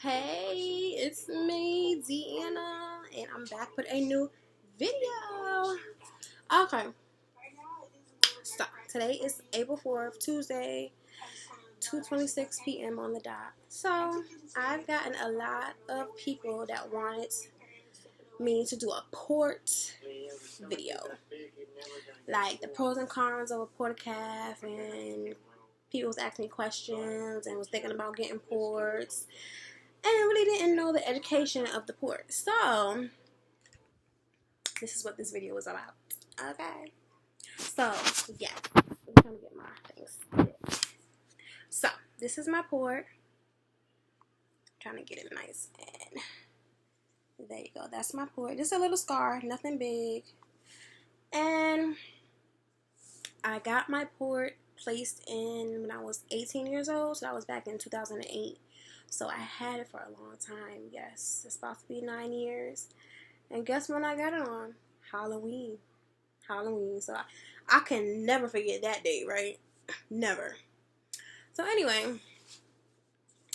Hey, it's me, Deanna, and I'm back with a new video. Okay, so today is April 4th, Tuesday, 2:26 p.m. on the dot. So I've gotten a lot of people that wanted me to do a port video, like the pros and cons of a port calf, and people was asking me questions and was thinking about getting ports and really didn't know the education of the port. So this is what this video was about. Okay. So yeah, I'm trying to get my things. So this is my port. I'm trying to get it nice and there you go. That's my port. Just a little scar, nothing big. And I got my port placed in when I was 18 years old. So that was back in 2008. So I had it for a long time. Yes, it's about to be 9 years. And guess when I got it on? Halloween. So I can never forget that day, right? Never. So anyway,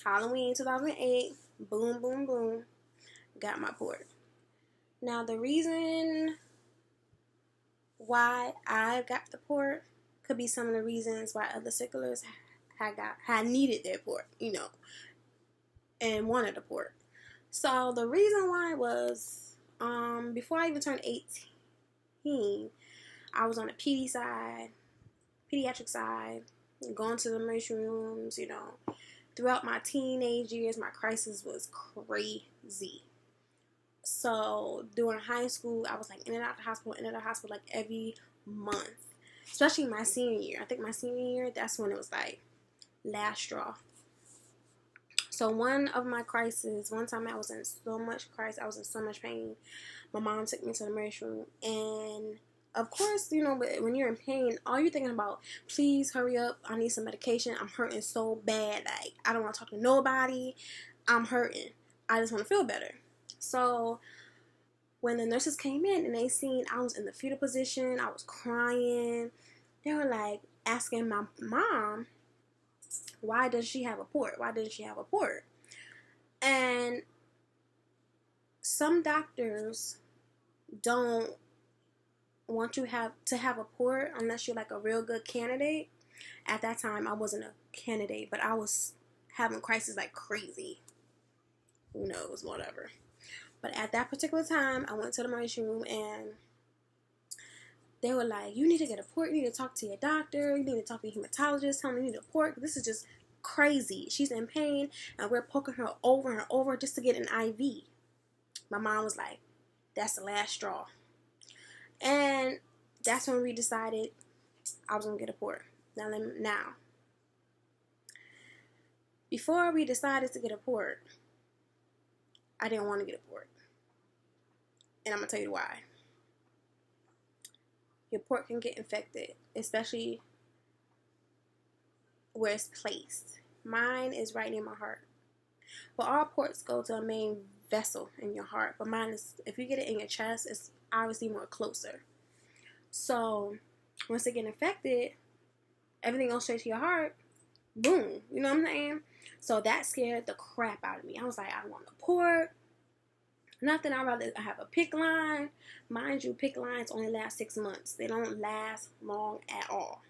Halloween 2008, boom, boom, boom, got my port. Now the reason why I got the port could be some of the reasons why other sicklers had needed their port, and wanted a port. So the reason why was before I even turned 18, I was on the pediatric side, going to the emergency rooms, Throughout my teenage years, my crisis was crazy. So during high school, I was like in and out of the hospital like every month. Especially my senior year. I think my senior year, that's when it was like last straw. So one time I was in so much crisis, I was in so much pain. My mom took me to the emergency room, and of course, but when you're in pain, all you're thinking about, please hurry up, I need some medication, I'm hurting so bad, like, I don't want to talk to nobody, I'm hurting, I just want to feel better. So, when the nurses came in and they seen I was in the fetal position, I was crying, they were like, asking my mom, why does she have a port? Why didn't she have a port? And some doctors don't want you to have a port unless you're like a real good candidate. At that time, I wasn't a candidate, but I was having crisis like crazy. Who knows, whatever. But at that particular time, I went to the emergency room and they were like, you need to get a port, you need to talk to your doctor, you need to talk to your hematologist, tell them you need a port. This is just crazy. She's in pain and we're poking her over and over just to get an IV. My mom was like, that's the last straw. And that's when we decided I was going to get a port. Now, before we decided to get a port, I didn't want to get a port. And I'm going to tell you why. Your port can get infected, especially where it's placed. Mine is right near my heart. Well, all ports go to a main vessel in your heart, but mine is, if you get it in your chest, it's obviously more closer. So, once it get infected, everything goes straight to your heart, boom, you know what I'm saying? So that scared the crap out of me. I was like, I want a port. Nothing, I'd rather have a PICC line. Mind you, PICC lines only last 6 months. They don't last long at all.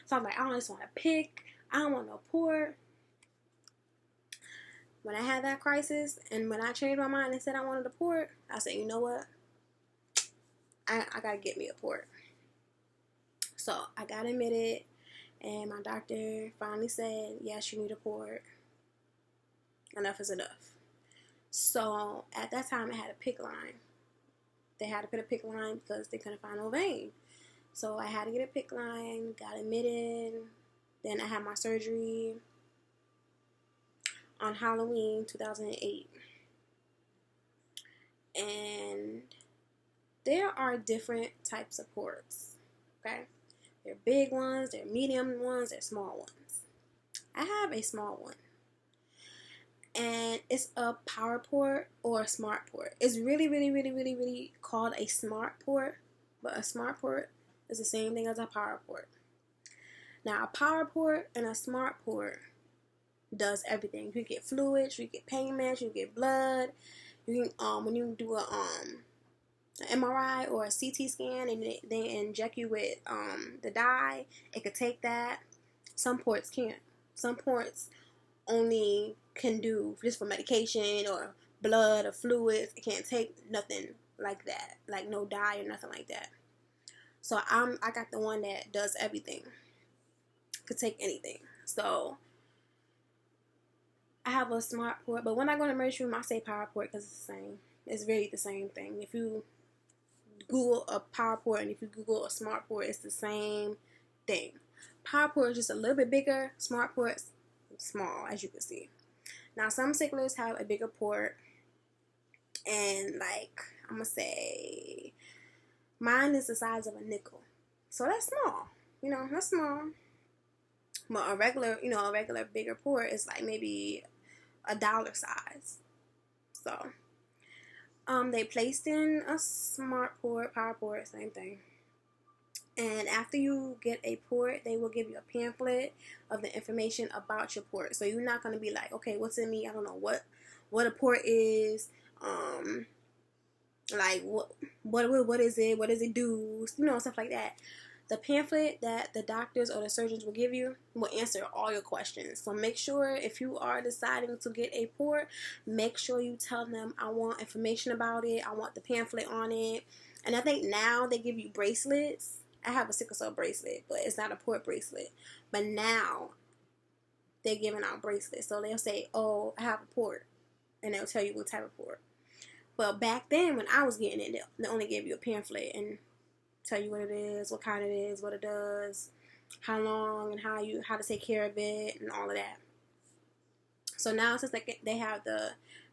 So I'm like, I just want a PICC. I don't want no port. When I had that crisis and when I changed my mind and said I wanted a port, I said, you know what? I gotta get me a port. So I got admitted and my doctor finally said, yes, you need a port. Enough is enough. So at that time I had a PICC line. They had to put a PICC line because they couldn't find no vein. So I had to get a PICC line, got admitted. Then I had my surgery on Halloween 2008. And there are different types of ports, okay? There are big ones, there are medium ones, there are small ones. I have a small one. And it's a power port or a smart port. It's really called a smart port, but a smart port is the same thing as a power port. Now, a power port and a smart port does everything. You get fluids, you get pain meds, you get blood. You can when you do a an MRI or a CT scan and they inject you with the dye, it could take that. Some ports can't. Some ports only can do just for medication or blood or fluids. It can't take nothing like that, like no dye or nothing like that. So I got the one that does everything. Could take anything. So I have a smart port, but when I go to emergency room, I say power port because it's the same. It's really the same thing. If you Google a power port and if you Google a smart port, it's the same thing. Power port is just a little bit bigger. Smart port's small, as you can see. Now, some sicklers have a bigger port, and like I'm gonna say, mine is the size of a nickel, so that's small. That's small. But a regular bigger port is like maybe $1 size. So, they placed in a smart port, power port, same thing. And after you get a port, they will give you a pamphlet of the information about your port. So you're not going to be like, okay, what's in me? I don't know what a port is. Like what is it? What does it do? Stuff like that. The pamphlet that the doctors or the surgeons will give you will answer all your questions. So make sure if you are deciding to get a port, make sure you tell them, I want information about it. I want the pamphlet on it. And I think now they give you bracelets. I have a sickle cell bracelet, but it's not a port bracelet. But now they're giving out bracelets. So they'll say, oh, I have a port. And they'll tell you what type of port. But back then when I was getting it, they only gave you a pamphlet and tell you what it is, what kind it is, what it does, how long, and how to take care of it, and all of that. So now since they have the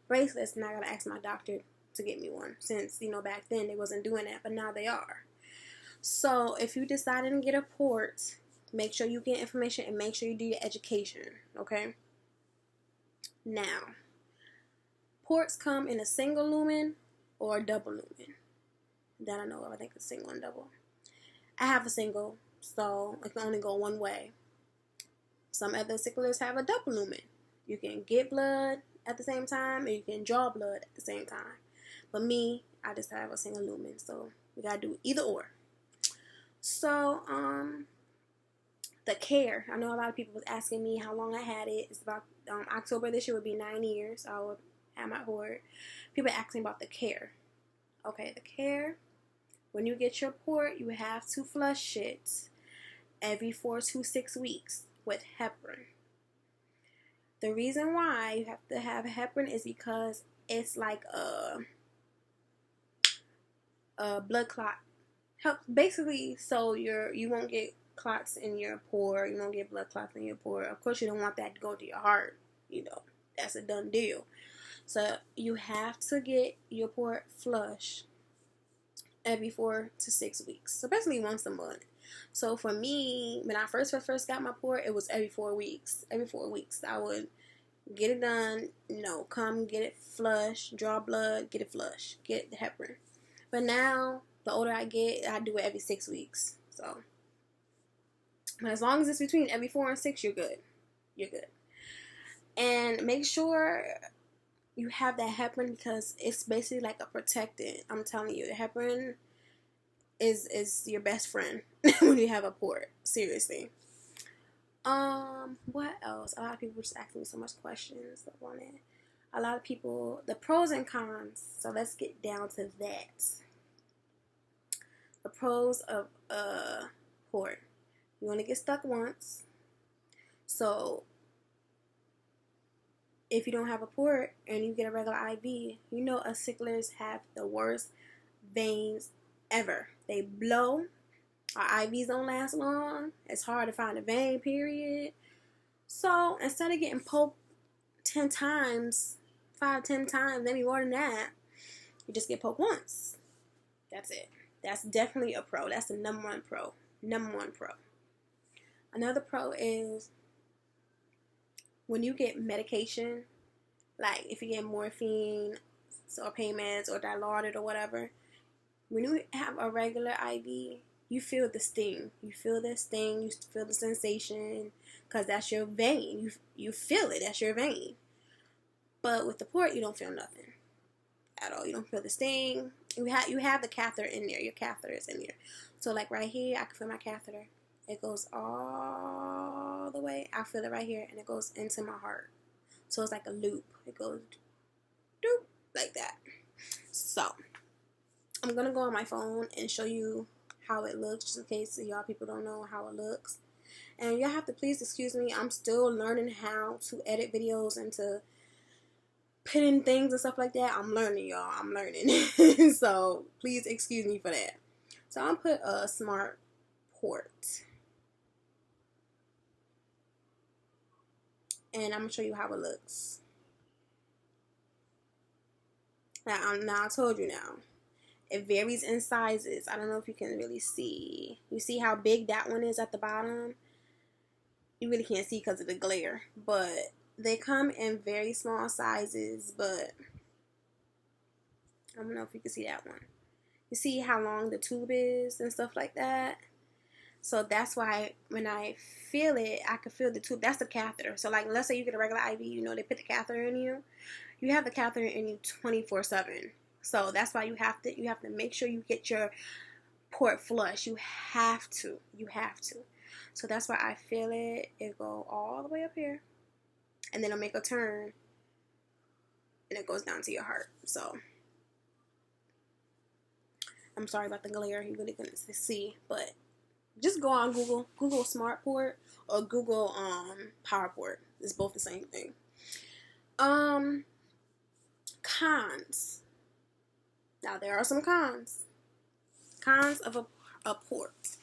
bracelets, now I gotta ask my doctor to get me one. Since back then they wasn't doing that, but now they are. So if you decided to get a port, make sure you get information and make sure you do your education. Okay. Now, ports come in a single lumen or a double lumen. That I know of. I think it's single and double. I have a single, so it can only go one way. Some other sicklers have a double lumen. You can get blood at the same time, and you can draw blood at the same time. But me, I just have a single lumen, so we gotta do either or. So, the care. I know a lot of people was asking me how long I had it. It's about October this year would be 9 years. I would have my port. People asking about the care. Okay, the care. When you get your port, you have to flush it every 4 to 6 weeks with heparin. The reason why you have to have heparin is because it's like a blood clot. Basically, so you won't get clots in your port. You won't get blood clots in your port. Of course, you don't want that to go to your heart. That's a done deal. So you have to get your port flushed every 4 to 6 weeks. So basically once a month. So for me, when I first got my port, it was every 4 weeks. Every 4 weeks, I would get it done. Come get it flushed, draw blood, get it flushed, get the heparin. But now, the older I get, I do it every 6 weeks. So, but as long as it's between every 4 and 6, you're good. You're good. And make sure you have that heparin because it's basically like a protectant. I'm telling you, the heparin is your best friend when you have a port. Seriously. What else? A lot of people just asking me so much questions on it. A lot of people, the pros and cons. So let's get down to that. The pros of a port. You only get stuck once. So if you don't have a port and you get a regular IV, us sicklers have the worst veins ever. They blow. Our IVs don't last long. It's hard to find a vein, period. So instead of getting poked 10 times, 5, 10 times, maybe more than that, you just get poked once. That's it. That's definitely a pro. That's the number one pro. Number one pro. Another pro is when you get medication, like if you get morphine or pain meds or Dilaudid or whatever, when you have a regular IV, you feel the sting. You feel the sting. You feel the sensation because that's your vein. You feel it. That's your vein. But with the port, you don't feel nothing at all. You don't feel the sting. You have the catheter in there. Your catheter is in there. So like right here, I can feel my catheter. It goes all the way. I feel it right here, and it goes into my heart. So it's like a loop. It goes doop like that. So I'm gonna go on my phone and show you how it looks, just in case y'all people don't know how it looks. And y'all have to please excuse me. I'm still learning how to edit videos and to put in things and stuff like that. I'm learning, y'all. I'm learning. So please excuse me for that. So I'm gonna put a smart port, and I'm gonna show you how it looks. Now I told you now. It varies in sizes. I don't know if you can really see. You see how big that one is at the bottom? You really can't see because of the glare. But they come in very small sizes. But I don't know if you can see that one. You see how long the tube is and stuff like that? So that's why when I feel it, I can feel the tube. That's the catheter. So like, let's say you get a regular IV, you know, they put the catheter in you. You have the catheter in you 24/7. So that's why you have to make sure you get your port flush. You have to. So that's why I feel it. It go all the way up here, and then it'll make a turn, and it goes down to your heart. So I'm sorry about the glare. You really couldn't see, but just go on Google smart port or Google power port. It's both the same thing. Cons. Now, there are some cons. Cons of a port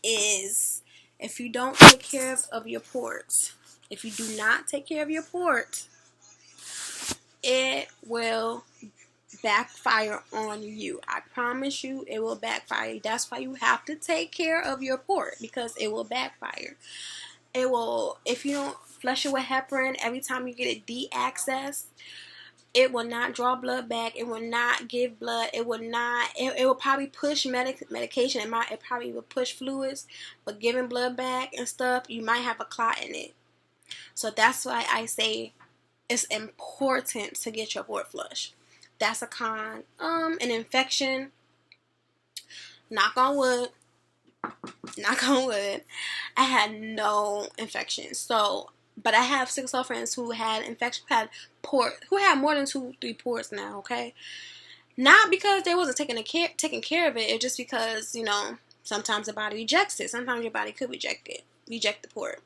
is if you don't take care of your port, if you do not take care of your port, it will backfire on you. I promise you it will backfire. That's why you have to take care of your port, because it will backfire. It will, if you don't flush it with heparin every time you get it de-accessed, it will not draw blood back. It will not give blood. It will not. It will probably push medication. It probably will push fluids, but giving blood back and stuff, you might have a clot in it. So that's why I say it's important to get your port flush. That's a con. An infection. Knock on wood. Knock on wood. I had no infection. So. But I have 6 friends who had infection, who had more than 2-3 ports now, okay? Not because they wasn't taking care of it. It's just because, you know, sometimes the body rejects it. Sometimes your body could reject the port.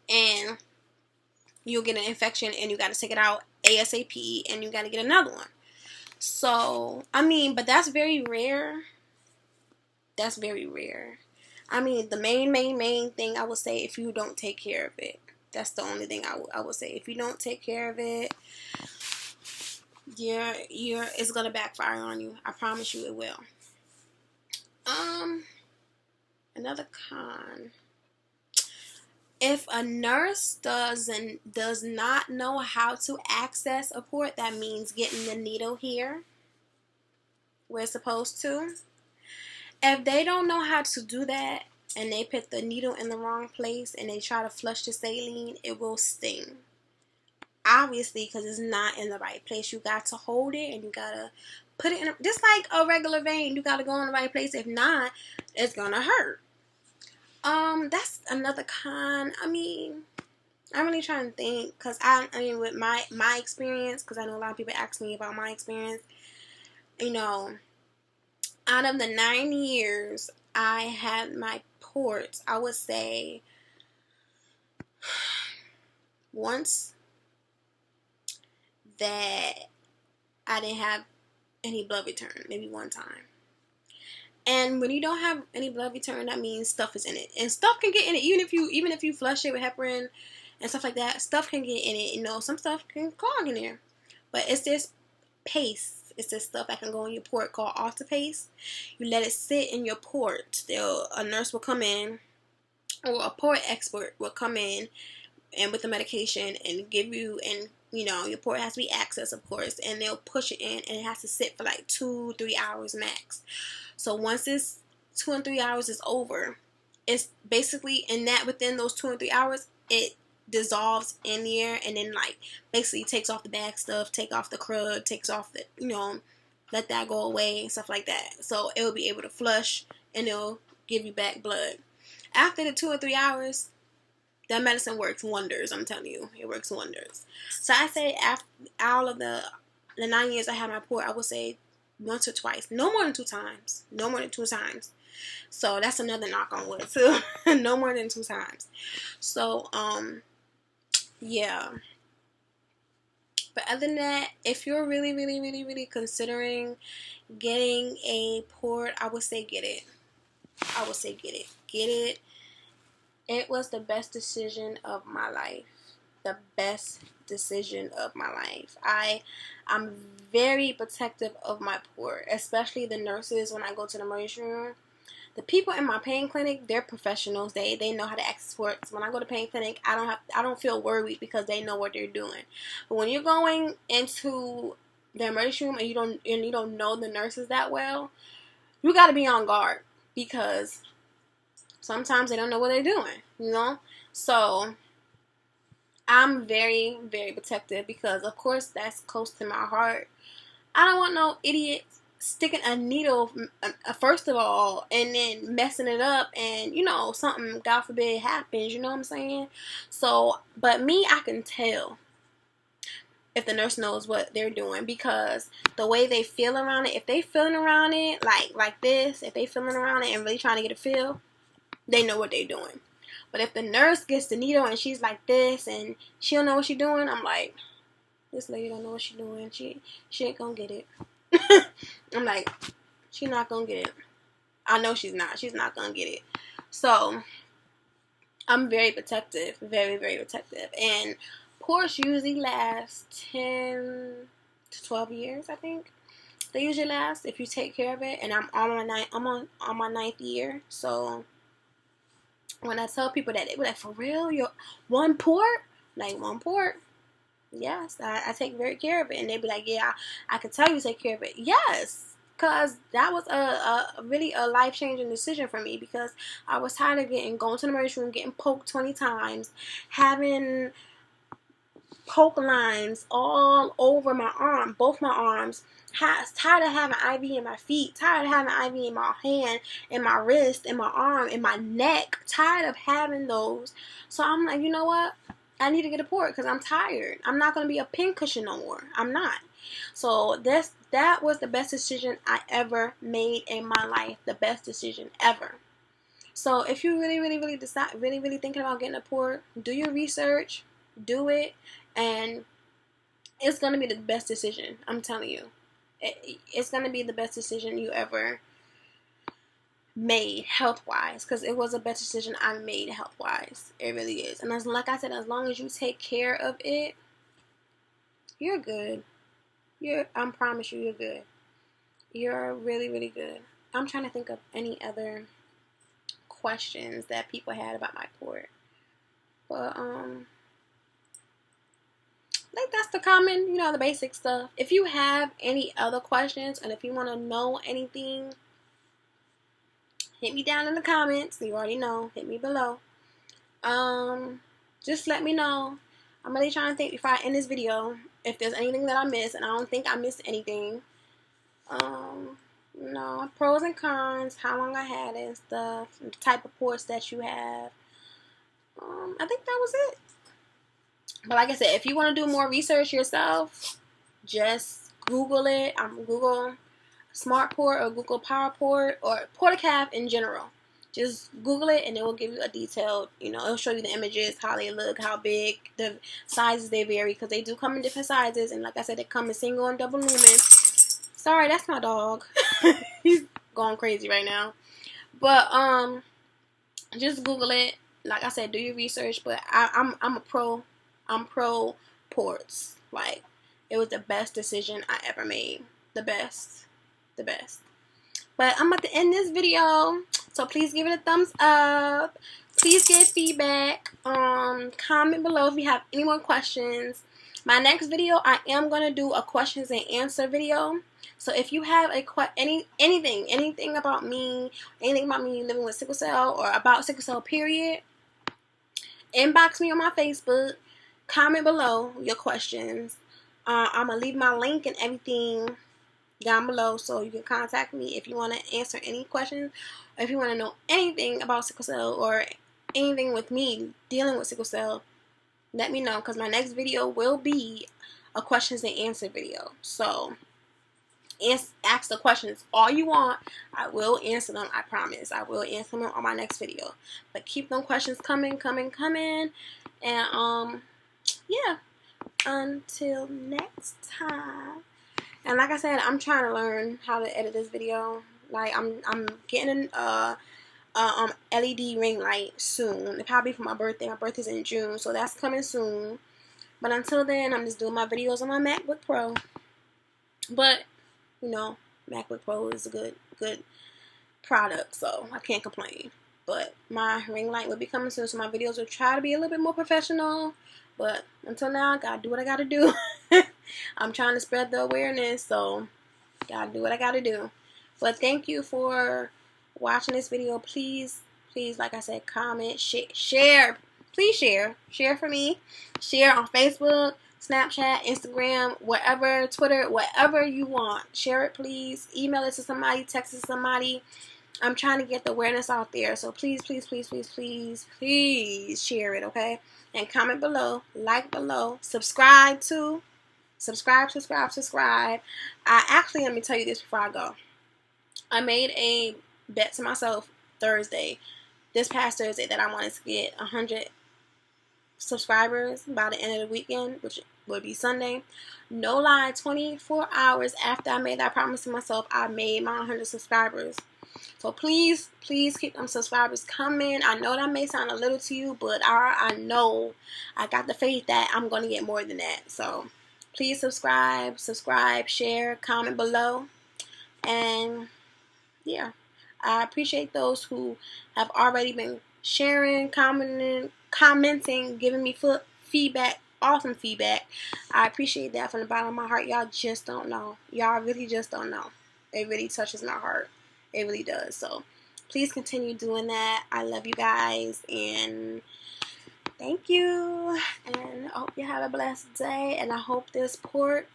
And you'll get an infection and you got to take it out ASAP and you got to get another one. So, I mean, but that's very rare. That's very rare. I mean, the main thing I would say, if you don't take care of it. That's the only thing I would say. If you don't take care of it, it's gonna backfire on you. I promise you it will. Another con. If a nurse does not know how to access a port, that means getting the needle here where it's supposed to. If they don't know how to do that, and they put the needle in the wrong place and they try to flush the saline, it will sting. Obviously, because it's not in the right place. You got to hold it and you got to put it in, just like a regular vein. You got to go in the right place. If not, it's going to hurt. That's another con. I mean, I'm really trying to think, because I mean, with my experience, because I know a lot of people ask me about my experience, you know, out of the 9 years I had my ports, I would say once that I didn't have any blood return, maybe one time. And when you don't have any blood return, that means stuff is in it, and stuff can get in it. Even if you flush it with heparin and stuff like that, stuff can get in it. You know, some stuff can clog in there, but it's this paste. It's this stuff that can go in your port called paste. You let it sit in your port. A nurse will come in, or a port expert will come in, and with the medication and give you, and you know, your port has to be accessed, of course, and they'll push it in, and it has to sit for like 2-3 hours max. So once this 2 and 3 hours is over, it's basically within those 2 and 3 hours, it dissolves in there, and then like basically takes off the bad stuff, take off the crud, takes off the, you know, let that go away and stuff like that. So it will be able to flush and it'll give you back blood. After the 2 or 3 hours, that medicine works wonders. I'm telling you, it works wonders. So I say after all of the 9 years I had my port, I would say once or twice, no more than 2 times, no more than 2 times. So that's another knock on wood too. No more than 2 times. So yeah. But other than that, if you're really considering getting a port, I would say get it. I would say get it. Get it. It was the best decision of my life. The best decision of my life. I'm very protective of my port, especially the nurses when I go to the emergency room. The people in my pain clinic, they're professionals. They know how to access ports. When I go to pain clinic, I don't feel worried because they know what they're doing. But when you're going into the emergency room and you don't know the nurses that well, you got to be on guard because sometimes they don't know what they're doing, you know? So I'm very protective because, of course, that's close to my heart. I don't want no idiot sticking a needle, first of all, and then messing it up, and, you know, something, God forbid, happens, you know what I'm saying? So, but me, I can tell if the nurse knows what they're doing because the way they feel around it, if they feeling around it like this, if they feeling around it and really trying to get a feel, they know what they're doing. But if the nurse gets the needle and she's like this and she don't know what she's doing, I'm like, this lady don't know what she's doing. She ain't gonna get it. I'm like, she's not gonna get it. I know she's not. She's not gonna get it. So I'm very protective, very protective. And ports usually last 10 to 12 years, I think. They usually last if you take care of it. And I'm on my 9th year. So when I tell people that, they be like, for real, you're one port? Like, one port? Yes, I take very care of it. And they be like, yeah, I can tell you take care of it. Yes, because that was a really a life-changing decision for me because I was tired of going to the emergency room, getting poked 20 times, having poke lines all over my arm, both my arms. Tired of having IV in my feet, tired of having IV in my hand, in my wrist, in my arm, in my neck, tired of having those. So I'm like, you know what? I need to get a port because I'm tired. I'm not going to be a pincushion no more. I'm not. So that was the best decision I ever made in my life. The best decision ever. So if you really decide, really thinking about getting a port, do your research, do it, and it's going to be the best decision. I'm telling you. It's going to be the best decision you ever made health-wise, because it was the best decision I made health-wise. It really is. And like I said, as long as you take care of it, you're good. I promise you, you're good. You're really good. I'm trying to think of any other questions that people had about my port. But like that's the common, you know, the basic stuff. If you have any other questions and if you want to know anything, hit me down in the comments. You already know. Hit me below. Just let me know. I'm really trying to think before I end this video if there's anything that I missed, and I don't think I missed anything. No, pros and cons, how long I had it and stuff, the type of ports that you have. I think that was it. But like I said, if you want to do more research yourself, just Google it. Google Smart Port or Google Power Port or Portacaf in general. Just Google it and it will give you a detailed, you know, it'll show you the images, how they look, how big, the sizes they vary, because they do come in different sizes. And like I said, they come in single and double lumen. Sorry, that's my dog. He's going crazy right now. But just Google it. Like I said, do your research. But I'm a pro. I'm pro ports. Like, it was the best decision I ever made. The best. But I'm about to end this video, so please give it a thumbs up. Please give feedback. Comment below if you have any more questions. My next video, I am gonna do a questions and answer video. So if you have anything about me living with sickle cell or about sickle cell period, inbox me on my Facebook. Comment below your questions. I'm going to leave my link and everything down below so you can contact me if you want to answer any questions, or if you want to know anything about sickle cell or anything with me dealing with sickle cell. Let me know, because my next video will be a questions and answer video. So ask the questions all you want. I will answer them. I promise. I will answer them on my next video. But keep them questions coming. And yeah. Until next time. And like I said, I'm trying to learn how to edit this video. Like I'm getting an LED ring light soon. It'll probably be for my birthday. My birthday's in June, so that's coming soon. But until then, I'm just doing my videos on my MacBook Pro. But you know, MacBook Pro is a good product, so I can't complain. But my ring light will be coming soon, so my videos will try to be a little bit more professional. But until now, I gotta do what I gotta do. I'm trying to spread the awareness, so gotta do what I gotta do. But thank you for watching this video. Please, like I said, comment, share. Please share for me. Share on Facebook, Snapchat, Instagram, whatever, Twitter, whatever you want. Share it, please. Email it to somebody, text it to somebody. I'm trying to get the awareness out there. So please share it, okay? And comment below, like below, subscribe too. Subscribe. I actually, let me tell you this before I go. I made a bet to myself this past Thursday, that I wanted to get 100 subscribers by the end of the weekend, which would be Sunday. No lie, 24 hours after I made that promise to myself, I made my 100 subscribers. So please keep them subscribers coming. I know that may sound a little to you, but I know I got the faith that I'm going to get more than that. So please subscribe, share, comment below. And yeah, I appreciate those who have already been sharing, commenting, giving me feedback, awesome feedback. I appreciate that from the bottom of my heart. Y'all just don't know. Y'all really just don't know. It really touches my heart. It really does. So please continue doing that. I love you guys, and thank you. And I hope you have a blessed day. And I hope this port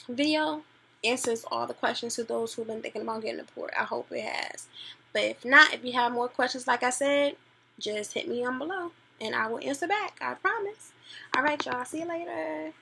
video answers all the questions to those who've been thinking about getting a port. I hope it has. But if not, if you have more questions, like I said, just hit me on below and I will answer back. I promise. All right, y'all. See you later.